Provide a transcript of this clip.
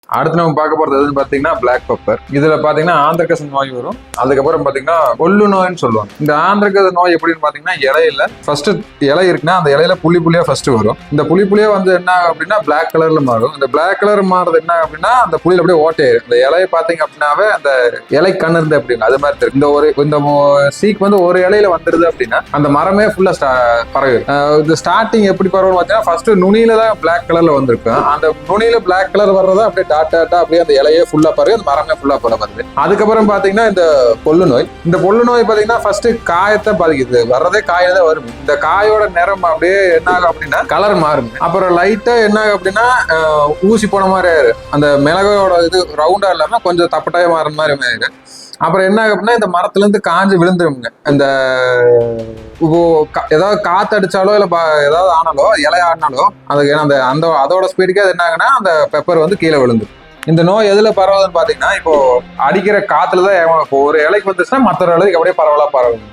அடுத்து நம்ம பார்க்க போறது எதுன்னு பாத்தீங்கன்னா பிளாக் பெப்பர். இதுல பாத்தீங்கன்னா ஆந்திரகச நோய் வரும். அதுக்கப்புறம் பாத்தீங்கன்னா கொள்ளு நோய்னு சொல்லுவாங்க. இந்த ஆந்திரகச நோய் எப்படின்னு பாத்தீங்கன்னா இலையில ஃபர்ஸ்ட் இலை இருக்குன்னா அந்த இலையில புள்ளி புள்ளியா ஃபர்ஸ்ட் வரும். இந்த புள்ளி புள்ளியா வந்து என்ன அப்படின்னா பிளாக் கலர்ல மாறும். இந்த பிளாக் கலர் மாறுறது என்ன அப்படின்னா அந்த புள்ளியில அப்படியே ஓட்டையாயிரும். இந்த இலையை பாத்தீங்க அப்படின்னாவே அந்த இலை கண்ணு இருந்து அப்படிங்க அது மாதிரி இருக்கு. இந்த சீக் வந்து ஒரு இலையில வந்துருது அப்படின்னா அந்த மரமே ஃபுல்லா பரவி. இந்த ஸ்டார்டிங் எப்படி பரவும் பார்த்தீங்கன்னா ஃபர்ஸ்ட் நுனியில தான் பிளாக் கலர்ல வந்திருக்கும். அந்த நுனியில பிளாக் கலர் வர்றதா அப்படியே டாட்டா அப்படியே அந்த இலையே ஃபுல்லா பரவி அந்த மரமே ஃபுல்லா வருது. அதுக்கப்புறம் பாத்தீங்கன்னா இந்த கொள்ளு நோய். இந்த கொள்ளு நோய் பாத்தீங்கன்னா ஃபர்ஸ்ட் காயத்தை பாதிக்குது. வர்றதே காயில தான் வரும். இந்த காயோட நிறம் அப்படியே என்ன ஆகும் அப்படின்னா கலர் மாறும். அப்புறம் லைட்டா என்ன ஆகும் அப்படின்னா ஊசி போன மாதிரி ஆயிரும். அந்த மிளகோட இது ரவுண்டா இல்லாம கொஞ்சம் தப்பட்டாய மாறுற மாதிரி ஆயிரும். அப்புறம் என்ன ஆகும் அப்படின்னா இந்த மரத்துல இருந்து காஞ்சு விழுந்துருங்க. இந்த ஏதாவது காத்து அடிச்சாலோ இல்ல ஏதாவது ஆனாலோ இலை ஆடினாலோ அதுக்கு அந்த அந்த அதோட ஸ்பீடுக்கே அது என்ன ஆகுனா அந்த பெப்பர் வந்து கீழே விழுந்து. இந்த நோய் எதுல பரவுதுன்னு பாத்தீங்கன்னா இப்போ அடிக்கிற காத்துலதான் இப்போ ஒரு இலைக்கு வந்துச்சுன்னா மற்ற இலைக்கு அப்படியே பரவலா பரவும்.